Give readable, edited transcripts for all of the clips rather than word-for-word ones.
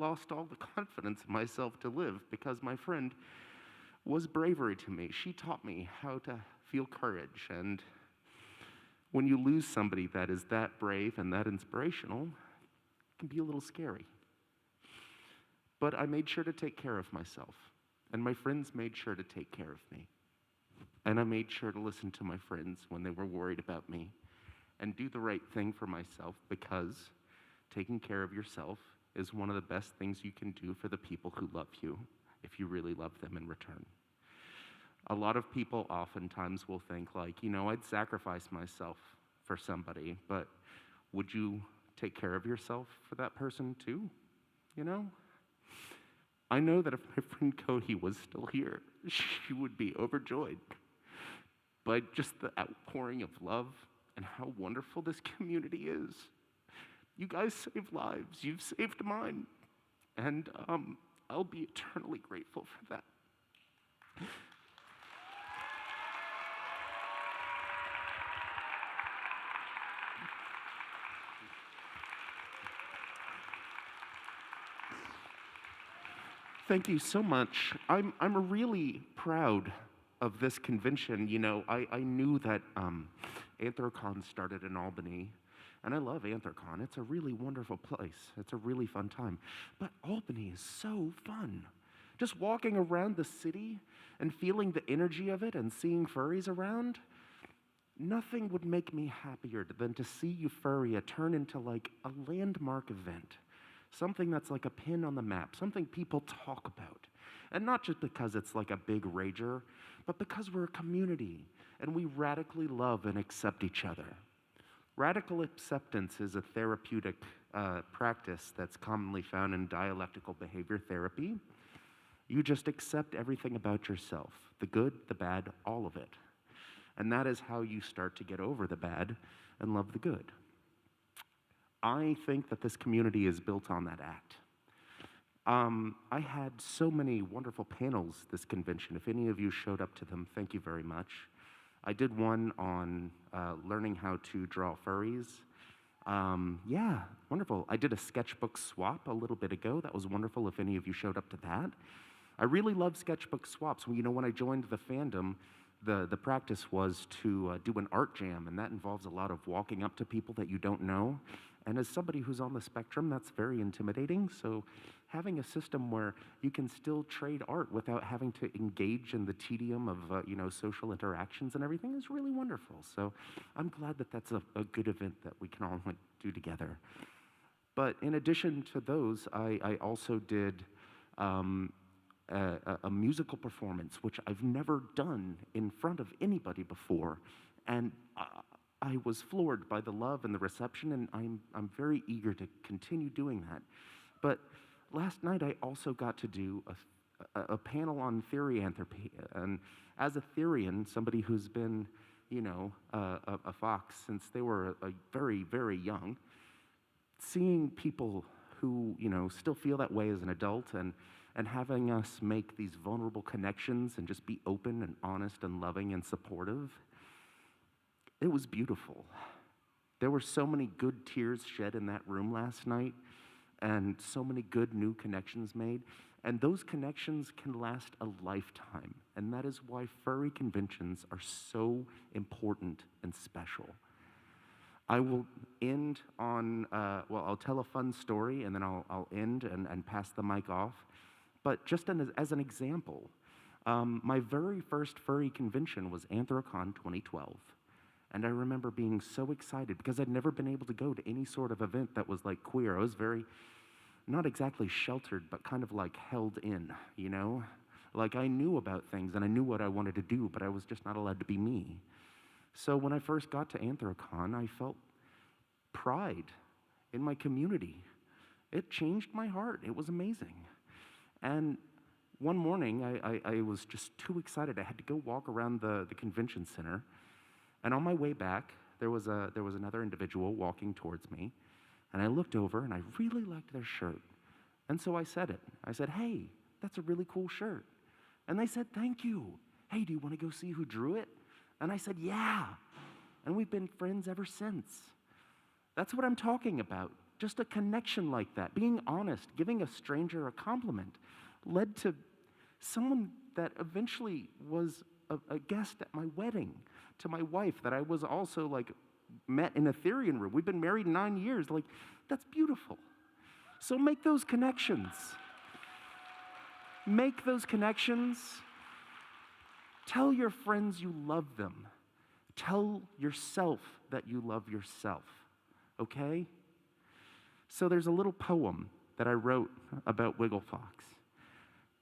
lost all the confidence in myself to live because my friend was bravery to me. She taught me how to feel courage. And when you lose somebody that is that brave and that inspirational, it can be a little scary. But I made sure to take care of myself. And my friends made sure to take care of me. And I made sure to listen to my friends when they were worried about me and do the right thing for myself, because taking care of yourself is one of the best things you can do for the people who love you if you really love them in return. A lot of people oftentimes will think like, I'd sacrifice myself for somebody, but would you take care of yourself for that person too? I know that if my friend Cody was still here, she would be overjoyed by just the outpouring of love and how wonderful this community is. You guys save lives. You've saved mine. And I'll be eternally grateful for that. Thank you so much. I'm really proud of this convention. I knew that Anthrocon started in Albany, and I love Anthrocon. It's a really wonderful place. It's a really fun time. But Albany is so fun. Just walking around the city and feeling the energy of it and seeing furries around, nothing would make me happier than to see Eufuria turn into like a landmark event. Something that's like a pin on the map, something people talk about. And not just because it's like a big rager, but because we're a community and we radically love and accept each other. Radical acceptance is a therapeutic practice that's commonly found in dialectical behavior therapy. You just accept everything about yourself, the good, the bad, all of it. And that is how you start to get over the bad and love the good. I think that this community is built on that act. I had so many wonderful panels this convention. If any of you showed up to them, thank you very much. I did one on learning how to draw furries. Yeah, wonderful. I did a sketchbook swap a little bit ago. That was wonderful if any of you showed up to that. I really love sketchbook swaps. When I joined the fandom, the practice was to do an art jam, and that involves a lot of walking up to people that you don't know. And as somebody who's on the spectrum, that's very intimidating. So having a system where you can still trade art without having to engage in the tedium of social interactions and everything is really wonderful. So I'm glad that that's a good event that we can all do together. But in addition to those, I also did a musical performance, which I've never done in front of anybody before. And I was floored by the love and the reception, and I'm very eager to continue doing that. But last night I also got to do a panel on therianthropy, and as a therian, somebody who's been, a fox since they were very, very young, seeing people who, still feel that way as an adult, and having us make these vulnerable connections and just be open and honest and loving and supportive. It was beautiful. There were so many good tears shed in that room last night, and so many good new connections made. And those connections can last a lifetime. And that is why furry conventions are so important and special. I will end on, I'll tell a fun story, and then I'll end and pass the mic off. But just as an example, my very first furry convention was Anthrocon 2012. And I remember being so excited because I'd never been able to go to any sort of event that was like queer. I was very, not exactly sheltered, but kind of like held in, Like I knew about things and I knew what I wanted to do, but I was just not allowed to be me. So when I first got to Anthrocon, I felt pride in my community. It changed my heart. It was amazing. And one morning, I was just too excited. I had to go walk around the convention center. And on my way back, there was another individual walking towards me, and I looked over, and I really liked their shirt. And so I said it. I said, "Hey, that's a really cool shirt." And they said, "Thank you. Hey, do you want to go see who drew it?" And I said, "Yeah." And we've been friends ever since. That's what I'm talking about. just a connection like that, being honest, giving a stranger a compliment, led to someone that eventually was a guest at my wedding, to my wife that I was also like met in a Therian room. We've been married 9 years. Like, that's beautiful. So make those connections. Make those connections. Tell your friends you love them. Tell yourself that you love yourself, okay? So there's a little poem that I wrote about Wigglefox.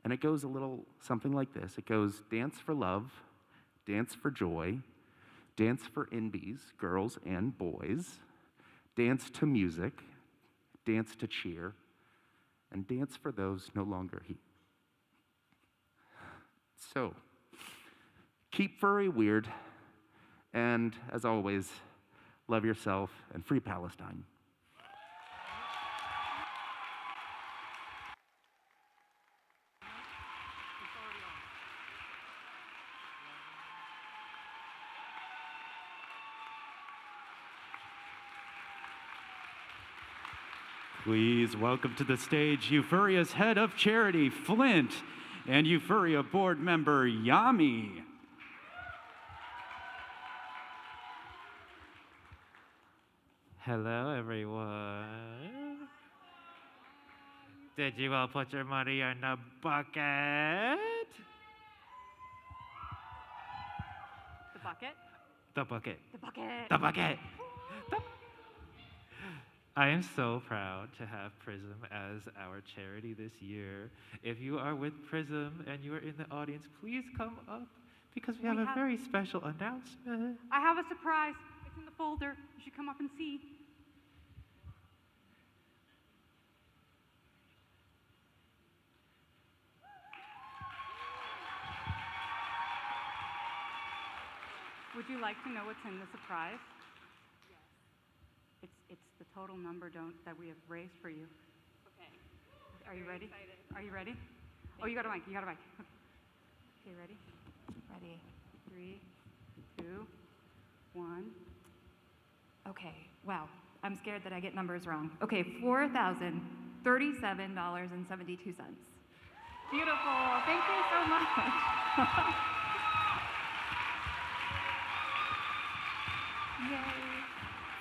And it goes a little something like this. It goes, dance for love, dance for joy, dance for NBs, girls and boys, dance to music, dance to cheer, and dance for those no longer here. So, keep furry weird, and as always, love yourself and free Palestine. Please welcome to the stage Eufuria's head of charity, Flint, and Eufuria board member, Yami. Hello, everyone. Did you all put your money in the bucket? The bucket? The bucket. The bucket. The bucket. I am so proud to have Prism as our charity this year. If you are with Prism and you are in the audience, please come up because we have a very special announcement. I have a surprise. It's in the folder. You should come up and see. Would you like to know what's in the surprise? Yes. It's the total number that we have raised for you. Okay. Are you ready? Excited. Are you ready? Oh, you got a mic. You got a mic. Okay, ready? Ready. 3, 2, 1. Okay, wow. I'm scared that I get numbers wrong. Okay, $4,037.72. Beautiful. Thank you so much. Yay.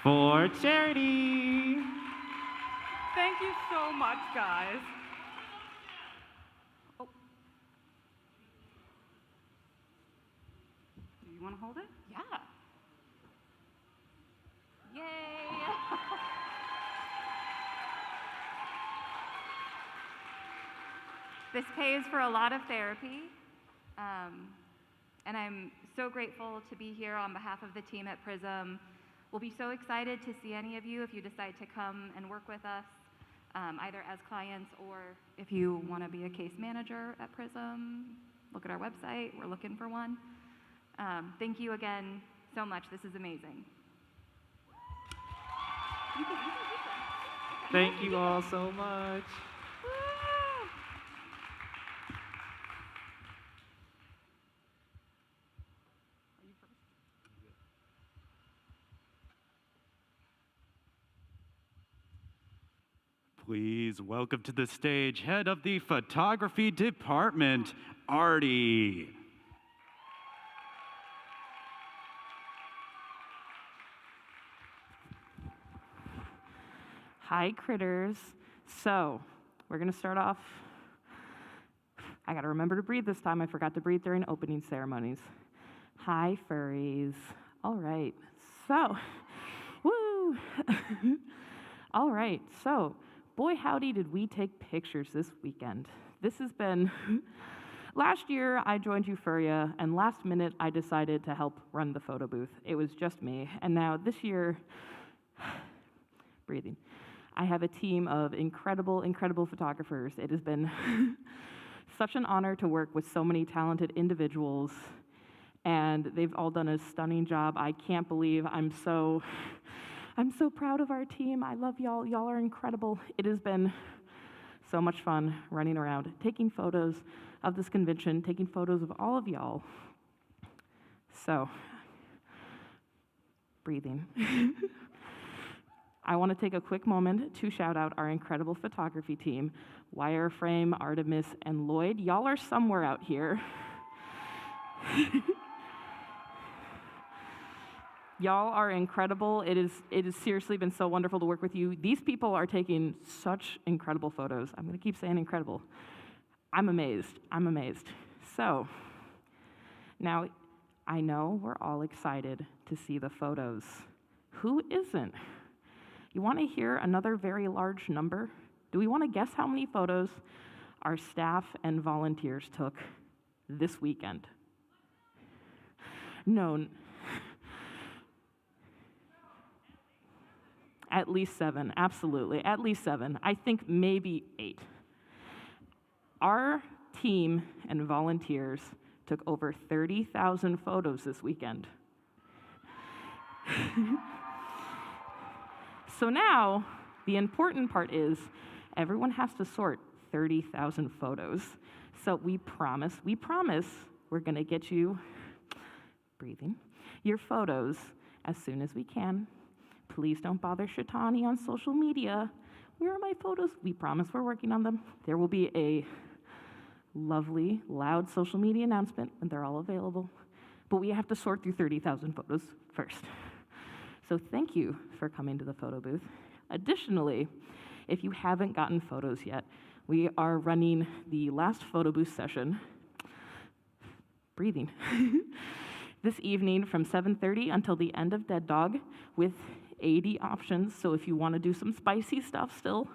For charity. Thank you so much, guys. Oh. Do you want to hold it? Yeah. Yay! This pays for a lot of therapy, and I'm so grateful to be here on behalf of the team at Prism. We'll be so excited to see any of you if you decide to come and work with us, either as clients or if you want to be a case manager at Prism. Look at our website. We're looking for one. Thank you again so much. This is amazing. Thank you all so much. Please welcome to the stage head of the photography department, Artie. Hi, critters. So, we're going to start off. I got to remember to breathe this time. I forgot to breathe during opening ceremonies. Hi, furries. All right. So, woo. All right. So, boy, howdy, did we take pictures this weekend. This has been. Last year, I joined Eufuria, and last minute, I decided to help run the photo booth. It was just me. And now, this year, breathing. I have a team of incredible, incredible photographers. It has been such an honor to work with so many talented individuals, and they've all done a stunning job. I can't believe I'm so proud of our team. I love y'all. Y'all are incredible. It has been so much fun running around, taking photos of this convention, taking photos of all of y'all. So, breathing. I want to take a quick moment to shout out our incredible photography team, Wireframe, Artemis, and Lloyd. Y'all are somewhere out here. Y'all are incredible. It has seriously been so wonderful to work with you. These people are taking such incredible photos. I'm going to keep saying incredible. I'm amazed. I'm amazed. So, now I know we're all excited to see the photos. Who isn't? You want to hear another very large number? Do we want to guess how many photos our staff and volunteers took this weekend? No. At least 7, absolutely. At least 7. I think maybe 8. Our team and volunteers took over 30,000 photos this weekend. So now, the important part is everyone has to sort 30,000 photos. So we promise we're going to get you, breathing, your photos as soon as we can. Please don't bother Shatani on social media. Where are my photos? We promise we're working on them. There will be a lovely, loud social media announcement when they're all available. But we have to sort through 30,000 photos first. So thank you for coming to the photo booth. Additionally, if you haven't gotten photos yet, we are running the last photo booth session, breathing, this evening from 7:30 until the end of Dead Dog with 80 options. So if you want to do some spicy stuff still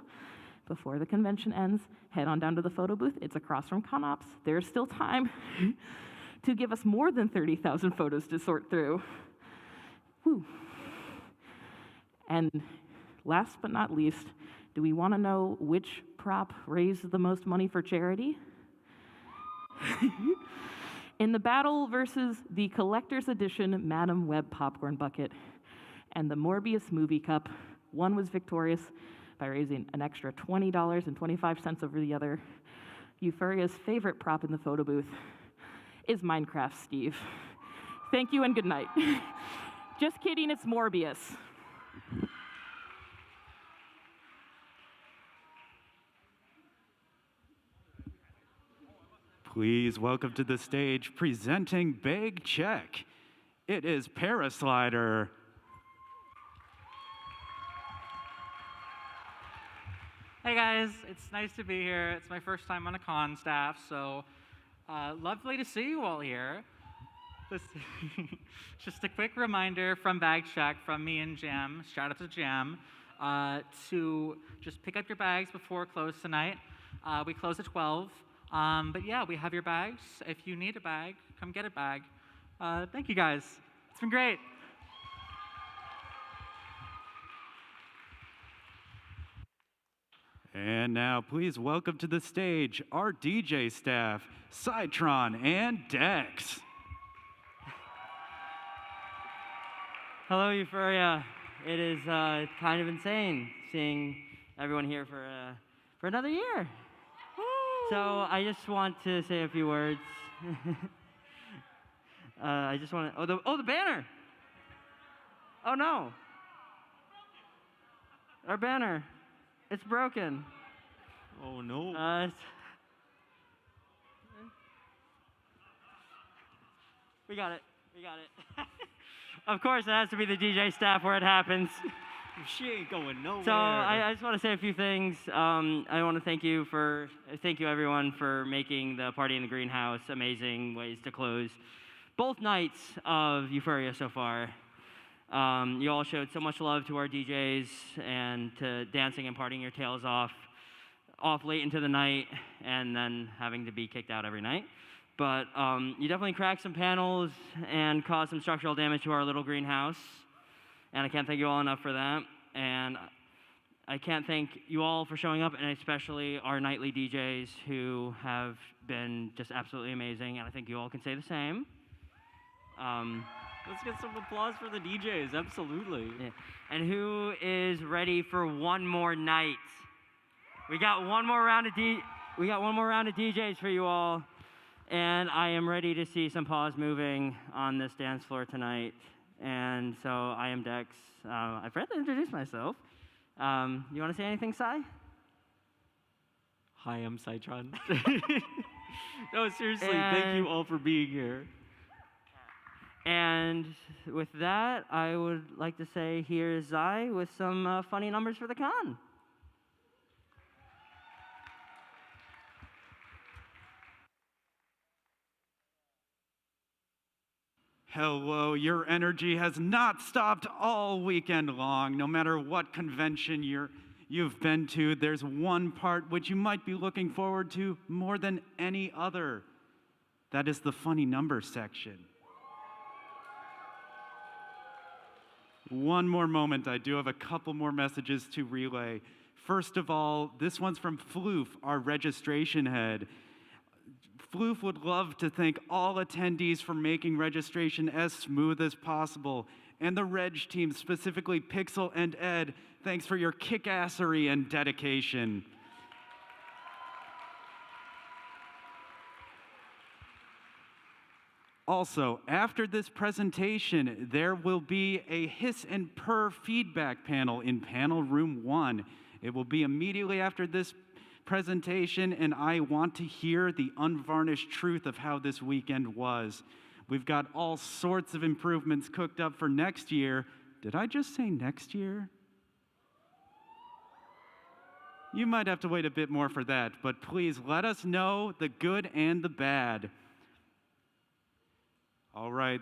before the convention ends, head on down to the photo booth. It's across from ConOps. There's still time to give us more than 30,000 photos to sort through. Woo. And last but not least, do we want to know which prop raised the most money for charity? In the battle versus the collector's edition Madam Web popcorn bucket and the Morbius movie cup, one was victorious by raising an extra $20.25 over the other. Eufuria's favorite prop in the photo booth is Minecraft Steve. Thank you and good night. Just kidding, it's Morbius. Please welcome to the stage, presenting Big Check. It is Paraslider. Hey guys, it's nice to be here. It's my first time on a con staff, so lovely to see you all here. Just a quick reminder from Bag Check, from me and Jam, shout out to Jam, to just pick up your bags before close tonight. We close at 12. But yeah, we have your bags. If you need a bag, come get a bag. Thank you guys. It's been great. And now, please welcome to the stage our DJ staff, Citron and Dex. Hello, Euphoria. It is kind of insane seeing everyone here for another year. So I just want to say a few words. I just want to. Oh, the banner. Oh no. Our banner. It's broken. Oh no. We got it. We got it. Of course, it has to be the DJ staff where it happens. She ain't going nowhere. So I just want to say a few things. I want to thank you everyone for making the Party in the Greenhouse amazing ways to close both nights of Euphoria so far. You all showed so much love to our DJs and to dancing and partying your tails off late into the night and then having to be kicked out every night. But you definitely cracked some panels and caused some structural damage to our little greenhouse. And I can't thank you all enough for that. And I can't thank you all for showing up, and especially our nightly DJs who have been just absolutely amazing. And I think you all can say the same. Let's get some applause for the DJs, absolutely. Yeah. And who is ready for one more night? We got one more round of DJs for you all. And I am ready to see some paws moving on this dance floor tonight. And so I am Dex. I forgot to introduce myself. You want to say anything, Sai? Hi, I'm Citron. No, seriously, thank you all for being here. And with that, I would like to say here's Zai with some funny numbers for the con. Hello, your energy has not stopped all weekend long. No matter what convention you've been to, there's one part which you might be looking forward to more than any other. That is the funny number section. One more moment, I do have a couple more messages to relay. First of all, this one's from Floof, our registration head. Floof would love to thank all attendees for making registration as smooth as possible. And the Reg team, specifically Pixel and Ed, thanks for your kick-assery and dedication. Also, after this presentation, there will be a hiss and purr feedback panel in panel room 1. It will be immediately after this presentation, and I want to hear the unvarnished truth of how this weekend was. We've got all sorts of improvements cooked up for next year. Did I just say next year? You might have to wait a bit more for that, but please let us know the good and the bad. All right,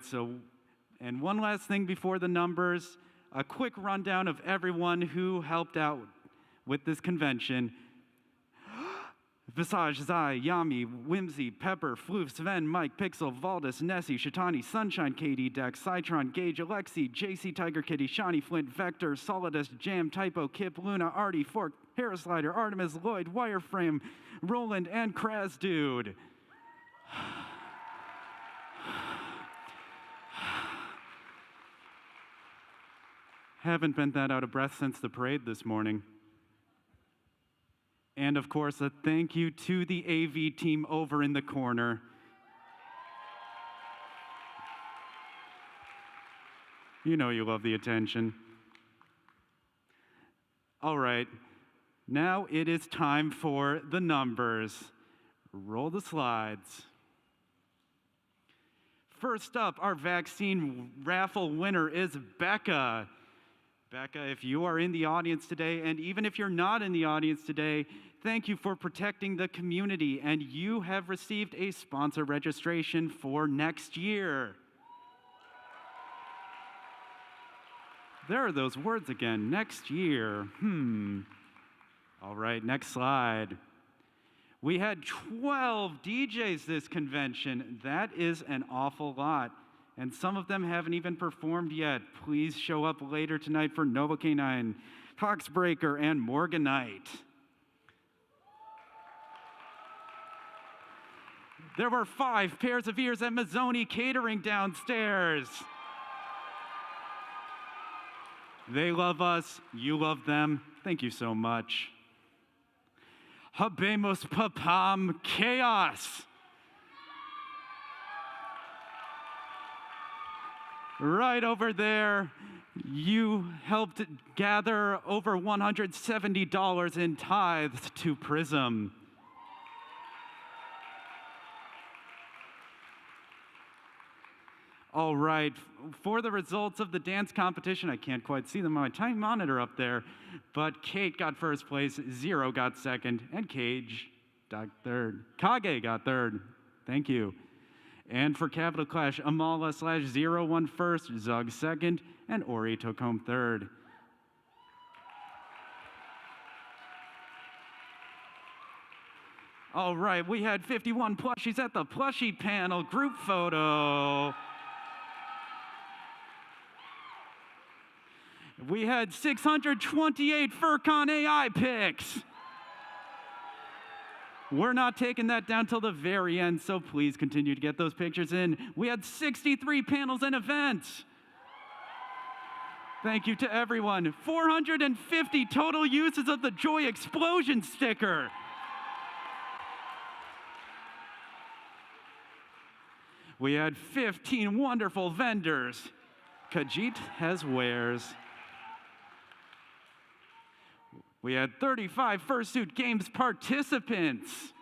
and one last thing before the numbers, a quick rundown of everyone who helped out with this convention. Visage, Zai, Yami, Whimsy, Pepper, Floof, Sven, Mike, Pixel, Valdis, Nessie, Shatani, Sunshine, Katie, Dex, Citron, Gage, Alexi, JC, Tiger Kitty, Shawnee, Flint, Vector, Solidus, Jam, Typo, Kip, Luna, Artie, Fork, Harrislider, Artemis, Lloyd, Wireframe, Roland, and Kraz Dude. Haven't been that out of breath since the parade this morning. And of course, a thank you to the AV team over in the corner. You know you love the attention. All right, now it is time for the numbers. Roll the slides. First up, our vaccine raffle winner is Becca. Becca, if you are in the audience today, and even if you're not in the audience today, thank you for protecting the community, and you have received a sponsor registration for next year. There are those words again, next year. All right, next slide. We had 12 DJs this convention. That is an awful lot. And some of them haven't even performed yet. Please show up later tonight for Nova K9, Coxbreaker, and Morganite. There were 5 pairs of ears at Mazzoni Catering downstairs. They love us, you love them. Thank you so much. Habemos Papam Chaos. Right over there, you helped gather over $170 in tithes to Prism. All right, for the results of the dance competition, I can't quite see them on my time monitor up there, but Kate got first place, Zero got second, and Cage got third. Kage got third. Thank you. And for Capital Clash, Amala/Zero won first, Zug second, and Ori took home third. All right, we had 51 plushies at the plushie panel group photo. We had 628 FurCon AI picks. We're not taking that down till the very end, so please continue to get those pictures in. We had 63 panels and events. Thank you to everyone. 450 total uses of the Joy Explosion sticker. We had 15 wonderful vendors. Khajiit has wares. We had 35 Fursuit Games participants.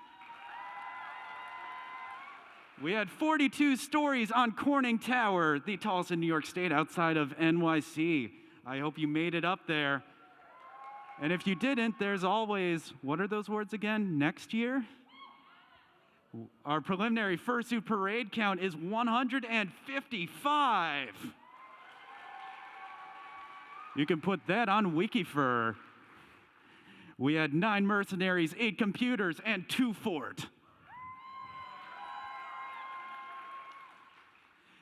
We had 42 stories on Corning Tower, the tallest in New York State outside of NYC. I hope you made it up there. And if you didn't, there's always, what are those words again? Next year? Our preliminary fursuit parade count is 155. You can put that on Wikifur. We had 9 mercenaries, 8 computers, and 2 fort.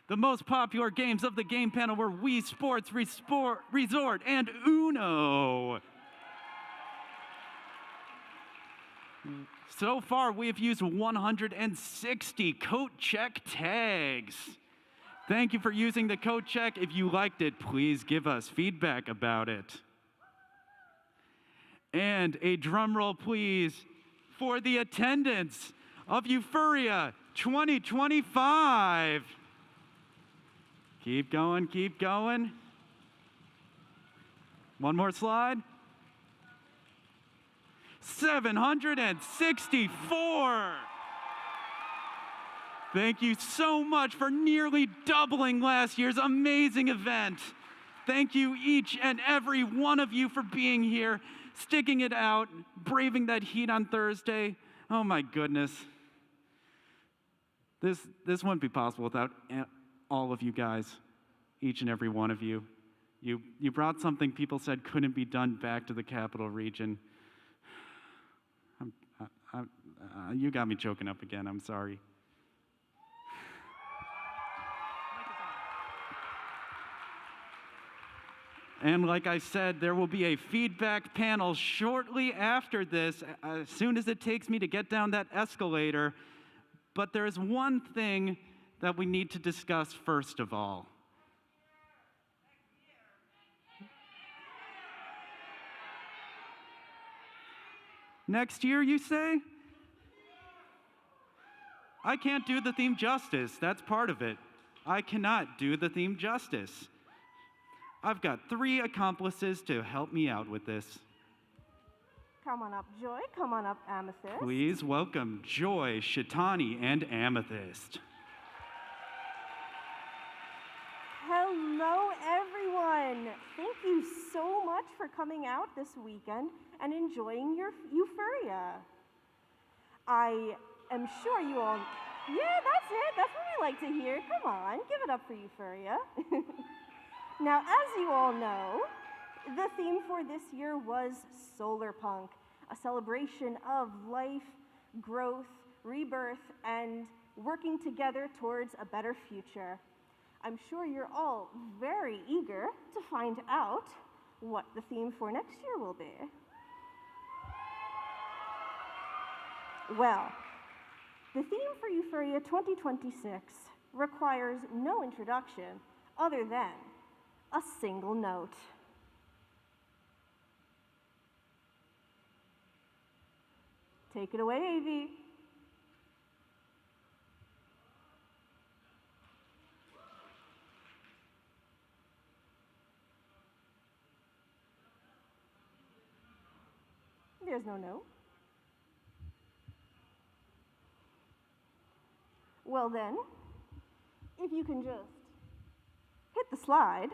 The most popular games of the game panel were Wii Sports Resort and Uno. So far, we have used 160 coat check tags. Thank you for using the coat check. If you liked it, please give us feedback about it. And a drum roll, please, for the attendance of Eufuria 2025. Keep going, keep going. One more slide. 764. Thank you so much for nearly doubling last year's amazing event. Thank you each and every one of you for being here, sticking it out, braving that heat on Thursday. Oh my goodness. This wouldn't be possible without all of you guys, each and every one of you. You brought something people said couldn't be done back to the capital region. You got me choking up again, I'm sorry. And like I said, there will be a feedback panel shortly after this, as soon as it takes me to get down that escalator. But there is one thing that we need to discuss first of all. Next year, you say? I can't do the theme justice. That's part of it. I cannot do the theme justice. I've got 3 accomplices to help me out with this. Come on up, Joy. Come on up, Amethyst. Please welcome Joy, Shitani, and Amethyst. Hello, everyone. Thank you so much for coming out this weekend and enjoying your Eufuria. I am sure you all... Yeah, that's it. That's what we like to hear. Come on, give it up for Eufuria. Now, as you all know, the theme for this year was Solar Punk, a celebration of life, growth, rebirth, and working together towards a better future. I'm sure you're all very eager to find out what the theme for next year will be. Well, the theme for Eufuria 2026 requires no introduction other than a single note. Take it away, AV. There's no note. Well then, if you can just hit the slide.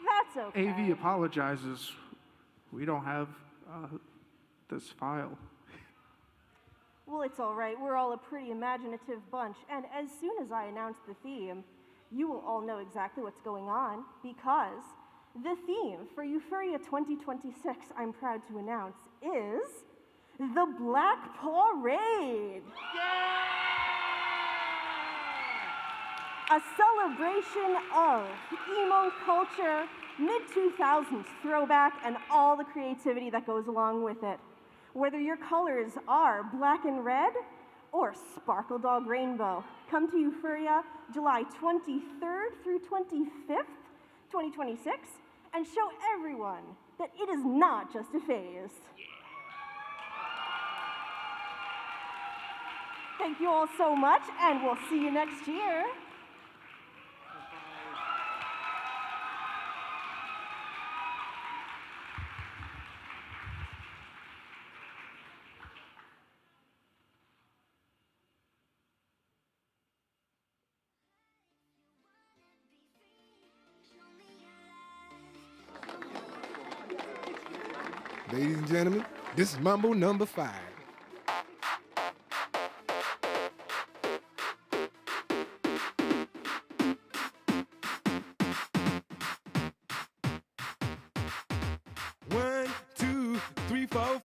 That's okay. AV apologizes. We don't have this file. Well, it's all right. We're all a pretty imaginative bunch. And as soon as I announce the theme, you will all know exactly what's going on, because the theme for Eufuria 2026, I'm proud to announce, is the Black Parade. A celebration of emo culture, mid-2000s throwback, and all the creativity that goes along with it. Whether your colors are black and red or sparkle dog rainbow, come to Eufuria July 23rd through 25th, 2026, and show everyone that it is not just a phase. Thank you all so much, and we'll see you next year. Ladies and gentlemen, this is Mambo number 5. One, two, three, 4,